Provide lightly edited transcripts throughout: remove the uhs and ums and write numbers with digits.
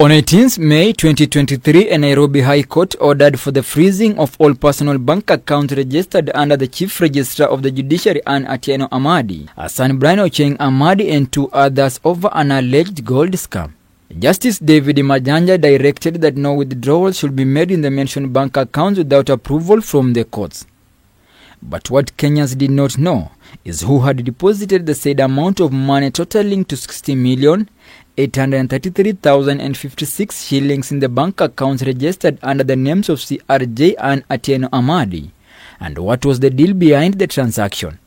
On 18th May 2023, a Nairobi High Court ordered for the freezing of all personal bank accounts registered under the Chief Registrar of the Judiciary, Anne Atieno Amadi, her son Brian Ochieng Amadi, and two others over an alleged gold scam. Justice David Majanja directed that no withdrawals should be made in the mentioned bank accounts without approval from the courts. But what Kenyans did not know is who had deposited the said amount of money totaling to 60,833,056 shillings in the bank accounts registered under the names of CRJ Anne Atieno Amadi, and what was the deal behind the transaction.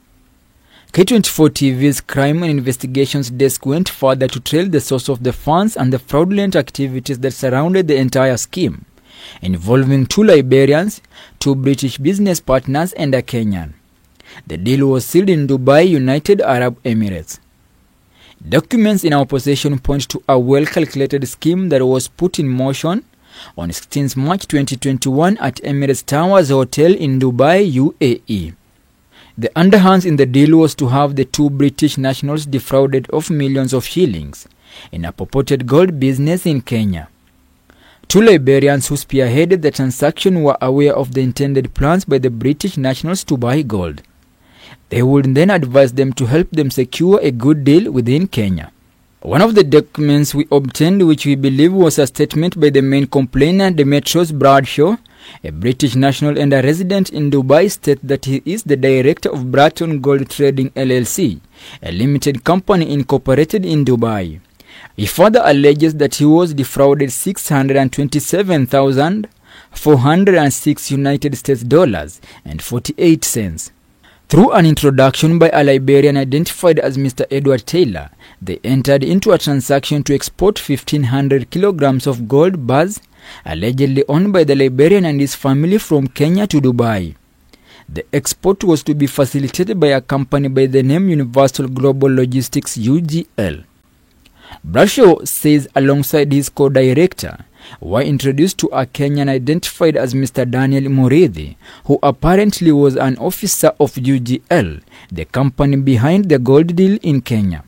K24 TV's Crime and Investigations Desk went further to trail the source of the funds and the fraudulent activities that surrounded the entire scheme, involving two Liberians, two British business partners, and a Kenyan. The deal was sealed in Dubai, United Arab Emirates. Documents in our possession point to a well-calculated scheme that was put in motion on 16 March 2021 at Emirates Towers Hotel in Dubai, UAE. The underhands in the deal was to have the two British nationals defrauded of millions of shillings in a purported gold business in Kenya. Two Liberians who spearheaded the transaction were aware of the intended plans by the British nationals to buy gold. They would then advise them to help them secure a good deal within Kenya. One of the documents we obtained, which we believe was a statement by the main complainant, Demetrius Bradshaw, a British national and a resident in Dubai, states that he is the director of Bratton Gold Trading LLC, a limited company incorporated in Dubai. He further alleges that he was defrauded $627,406 United States dollars and 48 cents. Through an introduction by a Liberian identified as Mr. Edward Taylor, they entered into a transaction to export 1,500 kilograms of gold bars allegedly owned by the Liberian and his family from Kenya to Dubai. The export was to be facilitated by a company by the name Universal Global Logistics UGL. Bradshaw says alongside his co-director were introduced to a Kenyan identified as Mr. Daniel Muridhi, who apparently was an officer of UGL, the company behind the gold deal in Kenya.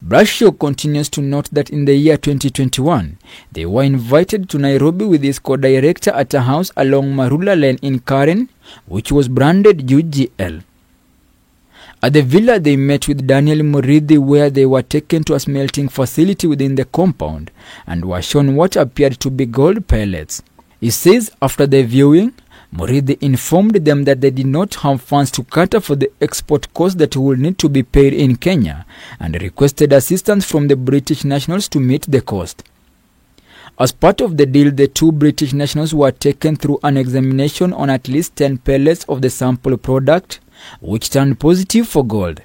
Bradshaw continues to note that in the year 2021, they were invited to Nairobi with his co-director at a house along Marula Lane in Karen, which was branded UGL. At the villa, they met with Daniel Muridhi, where they were taken to a smelting facility within the compound and were shown what appeared to be gold pellets. He says after the viewing, Muridhi informed them that they did not have funds to cater for the export cost that would need to be paid in Kenya, and requested assistance from the British nationals to meet the cost. As part of the deal, the two British nationals were taken through an examination on at least 10 pellets of the sample product, which turned positive for gold.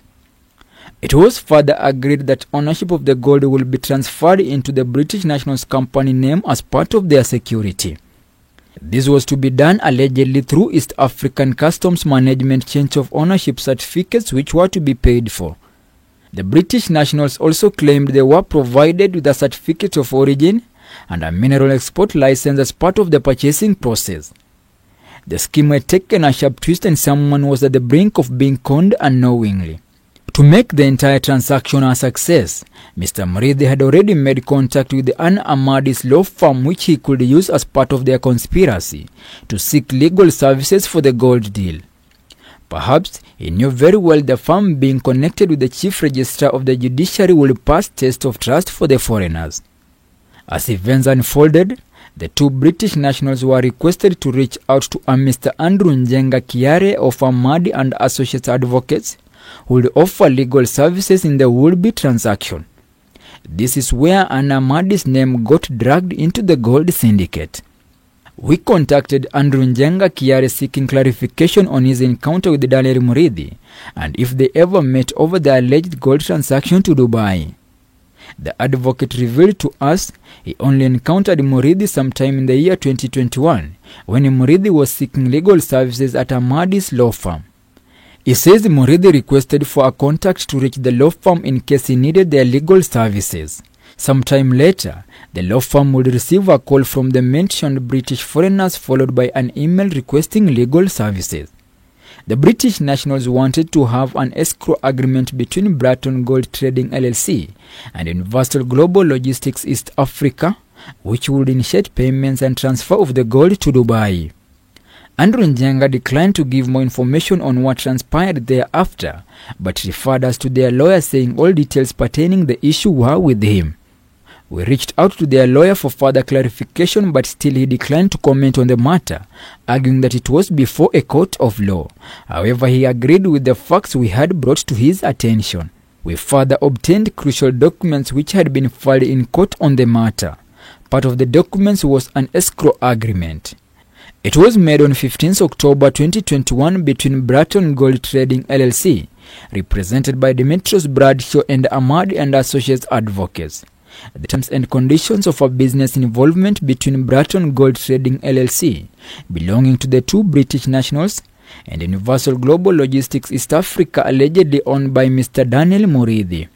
It was further agreed that ownership of the gold will be transferred into the British nationals' company name as part of their security. This was to be done allegedly through East African Customs Management change of ownership certificates, which were to be paid for. The British nationals also claimed they were provided with a certificate of origin and a mineral export license as part of the purchasing process. The scheme had taken a sharp twist and someone was at the brink of being conned unknowingly. To make the entire transaction a success, Mr. Muridhi had already made contact with the Anne Amadi's law firm, which he could use as part of their conspiracy to seek legal services for the gold deal. Perhaps he knew very well the firm, being connected with the Chief Registrar of the Judiciary, would pass test of trust for the foreigners. As events unfolded, the two British nationals were requested to reach out to a Mr. Andrew Njenga Kiare of Amadi and Associates Advocates, who would offer legal services in the would-be transaction. This is where Anne Amadi's name got dragged into the gold syndicate. We contacted Andrew Njenga Kiare seeking clarification on his encounter with Daniel Muridhi and if they ever met over the alleged gold transaction to Dubai. The advocate revealed to us he only encountered Muridhi sometime in the year 2021 when Muridhi was seeking legal services at Amadi's law firm. He says Muridhi requested for a contact to reach the law firm in case he needed their legal services. Sometime later, the law firm would receive a call from the mentioned British foreigners, followed by an email requesting legal services. The British nationals wanted to have an escrow agreement between Bratton Gold Trading LLC and Universal Global Logistics East Africa, which would initiate payments and transfer of the gold to Dubai. Andrew Njenga declined to give more information on what transpired thereafter, but referred us to their lawyer, saying all details pertaining the issue were with him. We reached out to their lawyer for further clarification, but still he declined to comment on the matter, arguing that it was before a court of law. However, he agreed with the facts we had brought to his attention. We further obtained crucial documents which had been filed in court on the matter. Part of the documents was an escrow agreement. It was made on 15 October 2021 between Bratton Gold Trading LLC, represented by Demetrius Bradshaw and Amadi and Associates Advocates. The terms and conditions of a business involvement between Bratton Gold Trading LLC, belonging to the two British nationals, and Universal Global Logistics East Africa, allegedly owned by Mr. Daniel Muridhi.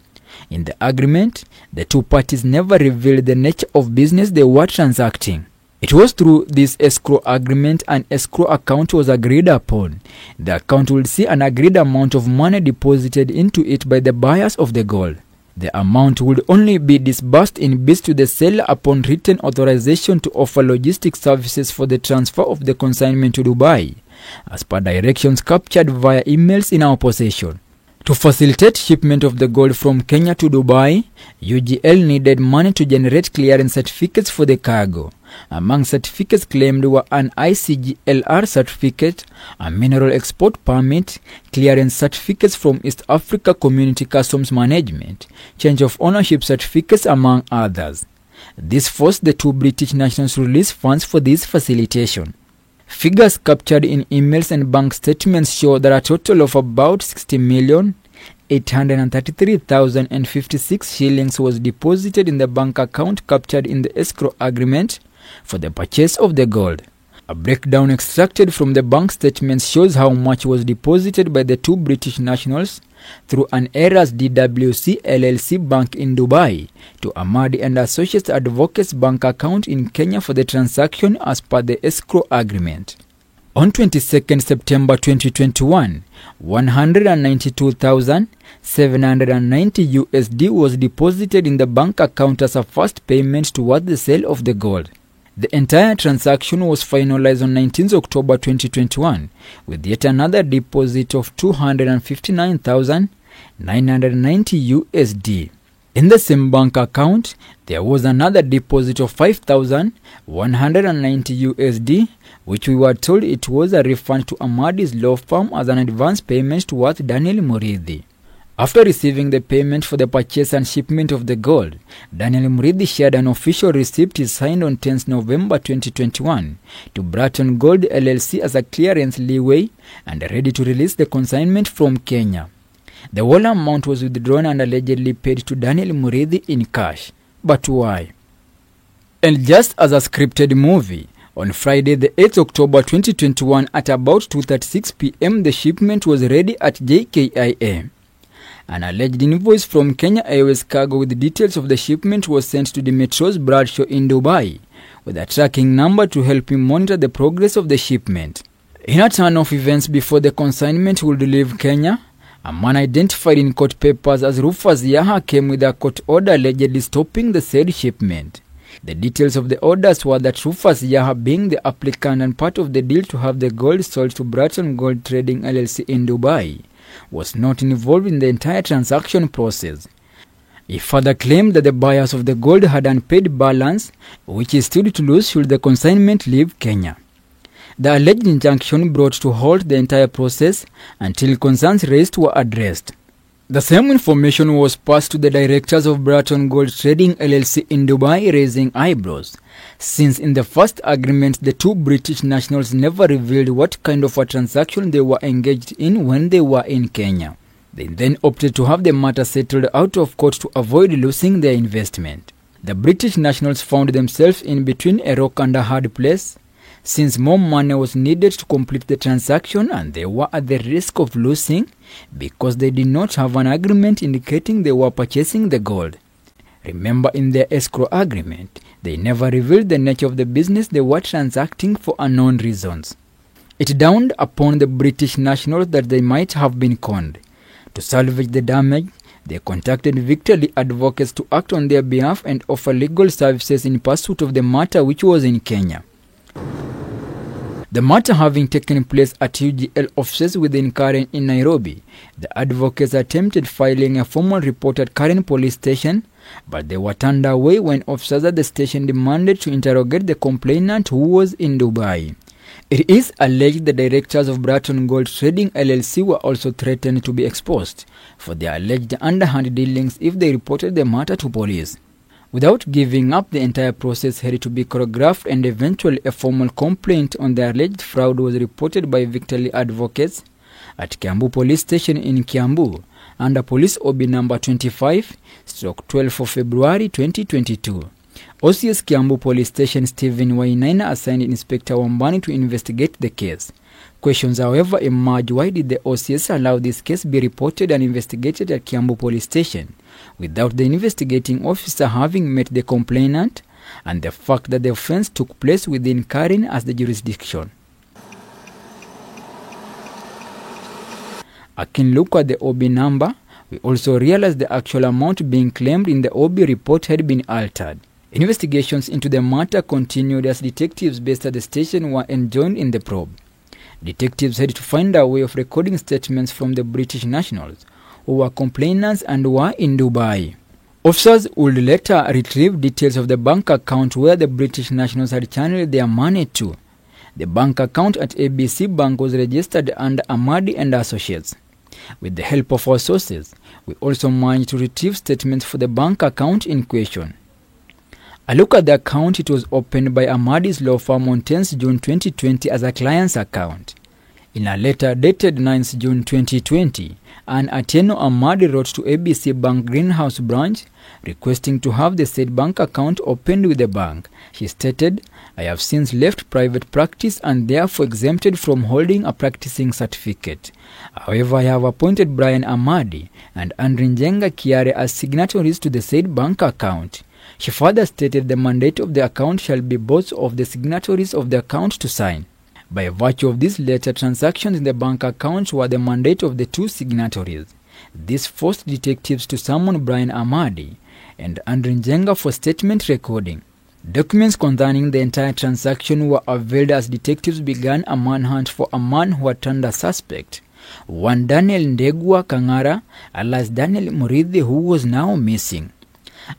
In the agreement, the two parties never revealed the nature of business they were transacting. It was through this escrow agreement an escrow account was agreed upon. The account will see an agreed amount of money deposited into it by the buyers of the gold. The amount would only be disbursed in bits to the seller upon written authorization to offer logistics services for the transfer of the consignment to Dubai, as per directions captured via emails in our possession. To facilitate shipment of the gold from Kenya to Dubai, UGL needed money to generate clearance certificates for the cargo. Among certificates claimed were an ICGLR certificate, a mineral export permit, clearance certificates from East Africa Community Customs Management, change of ownership certificates, among others. This forced the two British nationals to release funds for this facilitation. Figures captured in emails and bank statements show that a total of about 60,833,056 shillings was deposited in the bank account captured in the escrow agreement for the purchase of the gold. A breakdown extracted from the bank statements shows how much was deposited by the two British nationals through an Eras DWC LLC bank in Dubai to Amadi and Associates Advocates bank account in Kenya for the transaction as per the escrow agreement. On 22nd September 2021, 192,790 USD was deposited in the bank account as a first payment towards the sale of the gold. The entire transaction was finalized on 19 October 2021 with yet another deposit of 259,990 USD. In the same bank account, there was another deposit of 5,190 USD, which we were told it was a refund to Amadi's law firm as an advance payment towards Daniel Muridhi. After receiving the payment for the purchase and shipment of the gold, Daniel Muridhi shared an official receipt he signed on 10 November 2021 to Bratton Gold LLC as a clearance leeway and ready to release the consignment from Kenya. The whole amount was withdrawn and allegedly paid to Daniel Muridhi in cash. But why? And just as a scripted movie, on Friday the 8th October 2021 at about 2:36 p.m. the shipment was ready at JKIA. An alleged invoice from Kenya Airways Cargo with details of the shipment was sent to Demetrius Bradshaw in Dubai, with a tracking number to help him monitor the progress of the shipment. In a turn of events before the consignment would leave Kenya, a man identified in court papers as Rufus Yaha came with a court order allegedly stopping the said shipment. The details of the orders were that Rufus Yaha, being the applicant and part of the deal to have the gold sold to Bratton Gold Trading LLC in Dubai, was not involved in the entire transaction process. He further claimed that the buyers of the gold had unpaid balance, which is stood to lose should the consignment leave Kenya. The alleged injunction brought to halt the entire process until concerns raised were addressed. The same information was passed to the directors of Bratton Gold Trading LLC in Dubai, raising eyebrows, since in the first agreement the two British nationals never revealed what kind of a transaction they were engaged in when they were in Kenya. They then opted to have the matter settled out of court to avoid losing their investment. The British nationals found themselves in between a rock and a hard place, since more money was needed to complete the transaction and they were at the risk of losing because they did not have an agreement indicating they were purchasing the gold. Remember, in their escrow agreement, they never revealed the nature of the business they were transacting for unknown reasons. It dawned upon the British nationals that they might have been conned. To salvage the damage, they contacted Victor Lee advocates to act on their behalf and offer legal services in pursuit of the matter, which was in Kenya. The matter having taken place at UGL offices within Karen in Nairobi, the advocates attempted filing a formal report at Karen police station, but they were turned away when officers at the station demanded to interrogate the complainant, who was in Dubai. It is alleged the directors of Bratton Gold Trading LLC were also threatened to be exposed for their alleged underhand dealings if they reported the matter to police. Without giving up, the entire process had to be choreographed, and eventually a formal complaint on the alleged fraud was reported by Victor Lee advocates at Kiambu Police Station in Kiambu under Police OB number 25/12 of February 2022. OCS Kiambu Police Station Stephen Wainaina assigned Inspector Wambani to investigate the case. Questions, however, emerged: why did the OCS allow this case be reported and investigated at Kiambu Police Station without the investigating officer having met the complainant, and the fact that the offense took place within Karen as the jurisdiction? A keen look at the OB number, we also realized the actual amount being claimed in the OB report had been altered. Investigations into the matter continued as detectives based at the station were enjoined in the probe. Detectives had to find a way of recording statements from the British nationals who were complainants and were in Dubai. Officers would later retrieve details of the bank account where the British nationals had channeled their money to. The bank account at ABC Bank was registered under Amadi and Associates. With the help of our sources, we also managed to retrieve statements for the bank account in question. A look at the account: it was opened by Amadi's law firm on 10th June 2020 as a client's account. In a letter dated 9th June 2020, Anne Atieno Amadi wrote to ABC Bank Greenhouse branch requesting to have the said bank account opened with the bank. She stated, "I have since left private practice and therefore exempted from holding a practicing certificate. However, I have appointed Brian Amadi and Andrew Njenga Kiare as signatories to the said bank account." She further stated the mandate of the account shall be both of the signatories of the account to sign. By virtue of this letter, transactions in the bank account were the mandate of the two signatories. This forced detectives to summon Brian Amadi and Andrew Njenga for statement recording. Documents concerning the entire transaction were availed as detectives began a manhunt for a man who had turned a suspect, one Daniel Ndegwa Kangara, alias Daniel Muridhi, who was now missing.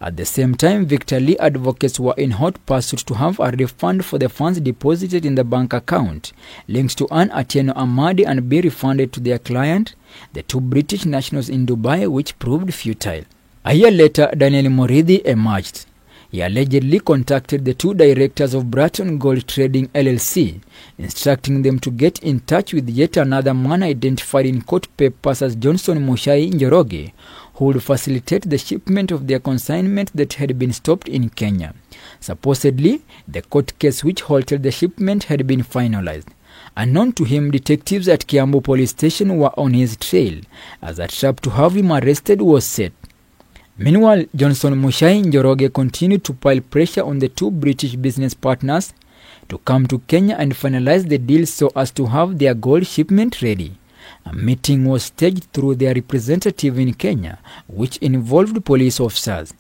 At the same time, Victor Lee advocates were in hot pursuit to have a refund for the funds deposited in the bank account linked to Anne Atieno Amadi and be refunded to their client, the two British nationals in Dubai, which proved futile. A year later, Daniel Muridhi emerged. He allegedly contacted the two directors of Bratton Gold Trading LLC, instructing them to get in touch with yet another man identified in court papers as Johnson Mushai Njoroge, who would facilitate the shipment of their consignment that had been stopped in Kenya. Supposedly, the court case which halted the shipment had been finalized. Unknown to him, detectives at Kiambu Police Station were on his trail as a trap to have him arrested was set. Meanwhile, Johnson Mushai Njoroge continued to pile pressure on the two British business partners to come to Kenya and finalize the deal so as to have their gold shipment ready. A meeting was staged through their representative in Kenya, which involved police officers.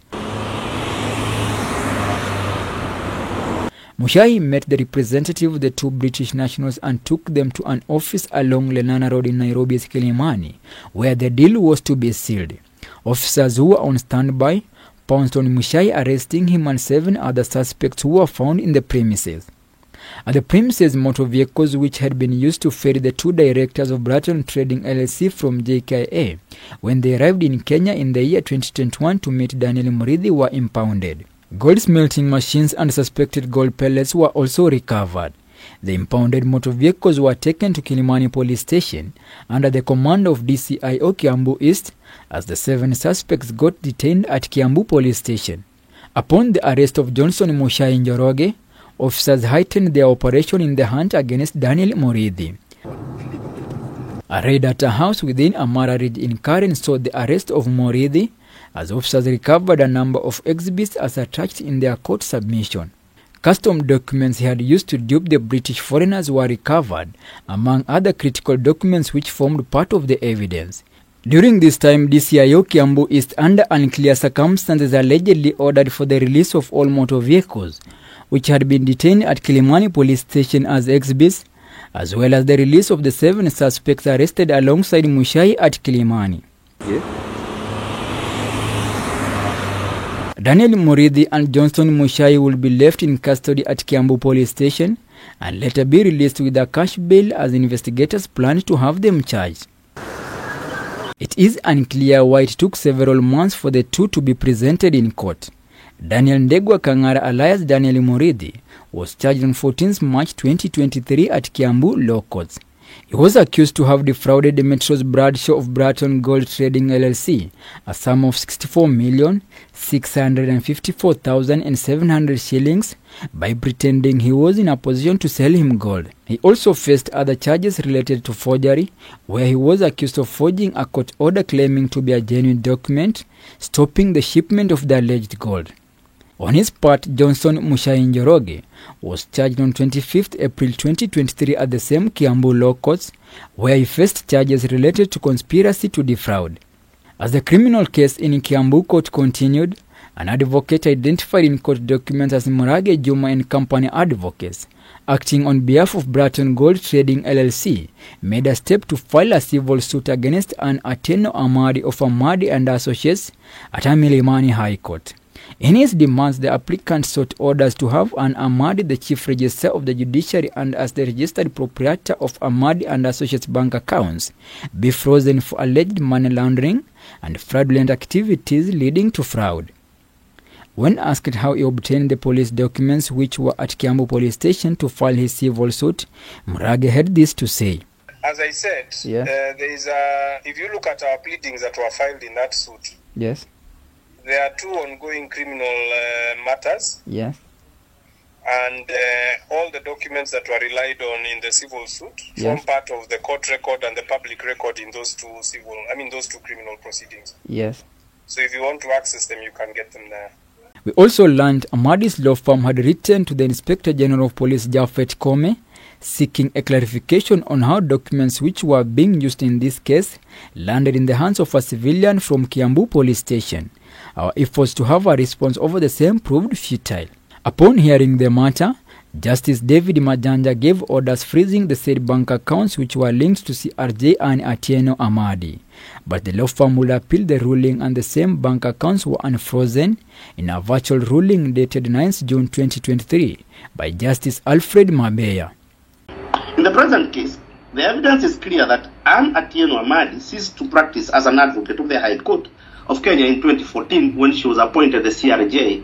Mushai met the representative of the two British nationals and took them to an office along Lenana Road in Nairobi's Milimani, where the deal was to be sealed. Officers who were on standby pounced on Mushai, arresting him and 7 other suspects who were found in the premises. At the premises, motor vehicles which had been used to ferry the two directors of Bratton Trading LLC from JKIA when they arrived in Kenya in the year 2021 to meet Daniel Muridhi were impounded. Gold smelting machines and suspected gold pellets were also recovered. The impounded motor vehicles were taken to Milimani Police Station under the command of DCIO Kiambu East as the 7 suspects got detained at Kiambu Police Station. Upon the arrest of Johnson Mushai Njoroge, officers heightened their operation in the hunt against Daniel Muridhi. A raid at a house within Amara Ridge in Karen saw the arrest of Muridhi as officers recovered a number of exhibits as attached in their court submission. custom documents he had used to dupe the British foreigners were recovered, among other critical documents which formed part of the evidence. During this time, DCIO Kiambu East, under unclear circumstances, allegedly ordered for the release of all motor vehicles, which had been detained at Milimani police station as exhibits, as well as the release of the 7 suspects arrested alongside Mushai at Milimani. Yeah. Daniel Muridhi and Johnson Mushai will be left in custody at Kiambu police station and later be released with a cash bail as investigators plan to have them charged. It is unclear why it took several months for the two to be presented in court. Daniel Ndegwa Kangara alias Daniel Muridhi was charged on 14th March 2023 at Kiambu Law Courts. He was accused to have defrauded Metro's Bradshaw of Bratton Gold Trading LLC a sum of 64,654,700 shillings by pretending he was in a position to sell him gold. He also faced other charges related to forgery, where he was accused of forging a court order claiming to be a genuine document, stopping the shipment of the alleged gold. On his part, Johnson Mushai Njoroge was charged on 25th April 2023 at the same Kiambu Law Courts, where he faced charges related to conspiracy to defraud. As the criminal case in Kiambu Court continued, an advocate identified in court documents as Murage Juma and Company Advocates, acting on behalf of Bratton Gold Trading LLC, made a step to file a civil suit against Anne Atieno Amadi of Amadi and Associates at Milimani High Court. In his demands, the applicant sought orders to have Anne Amadi, the Chief Registrar of the Judiciary and as the registered proprietor of Amadi and Associates bank accounts, be frozen for alleged money laundering and fraudulent activities leading to fraud. When asked how he obtained the police documents which were at Kiambu police station to file his civil suit, Murage had this to say. As I said, there is if you look at our pleadings that were filed in that suit, yes, there are 2 ongoing criminal matters. Yes. And all the documents that were relied on in the civil suit form part of the court record and the public record in those two criminal proceedings. Yes. So if you want to access them, you can get them there. We also learned Amadi's law firm had written to the Inspector General of Police Japhet Kome, seeking a clarification on how documents which were being used in this case landed in the hands of a civilian from Kiambu police station. Our efforts to have a response over the same proved futile. Upon hearing the matter, Justice David Majanja gave orders freezing the said bank accounts which were linked to CRJ Anne Atieno Amadi. But the law firm would appeal the ruling and the same bank accounts were unfrozen in a virtual ruling dated 9th June 2023 by Justice Alfred Mabeya. In the present case, the evidence is clear that Anne Atieno Amadi ceased to practice as an advocate of the High Court of Kenya in 2014 when she was appointed the CRJ.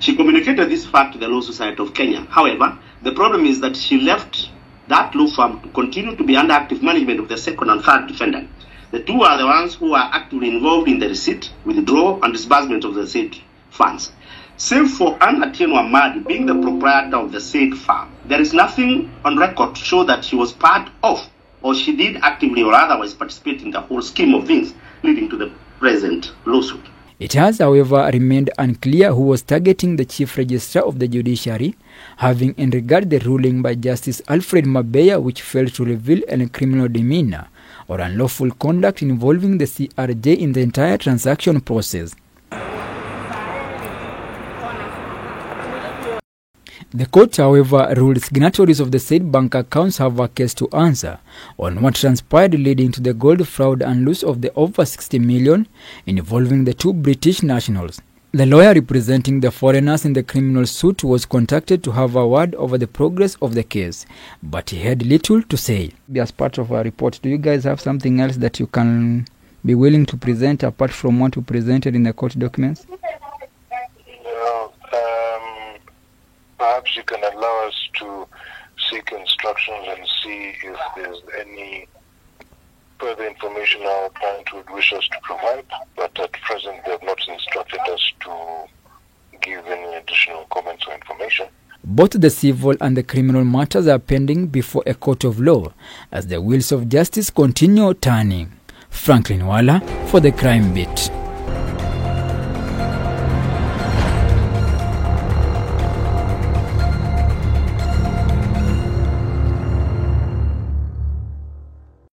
She communicated this fact to the Law Society of Kenya. However, the problem is that she left that law firm to continue to be under active management of the second and third defendant. The two are the ones who are actively involved in the receipt, withdrawal, and disbursement of the said funds. Save for Anne Atieno Amadi being the proprietor of the said firm, there is nothing on record to show that she was part of or she did actively or otherwise participate in the whole scheme of things leading to the present lawsuit. It has, however, remained unclear who was targeting the Chief Registrar of the Judiciary, having in regard the ruling by Justice Alfred Mabeya which failed to reveal any criminal demeanor or unlawful conduct involving the CRJ in the entire transaction process. The court, however, ruled signatories of the said bank accounts have a case to answer on what transpired leading to the gold fraud and loss of the over 60 million involving the 2 British nationals. The lawyer representing the foreigners in the criminal suit was contacted to have a word over the progress of the case, but he had little to say. As part of our report, do you guys have something else that you can be willing to present apart from what you presented in the court documents? Perhaps you can allow us to seek instructions and see if there's any further information our client would wish us to provide, but at present they have not instructed us to give any additional comments or information. Both the civil and the criminal matters are pending before a court of law as the wheels of justice continue turning. Franklin Wala for the Crime Beat.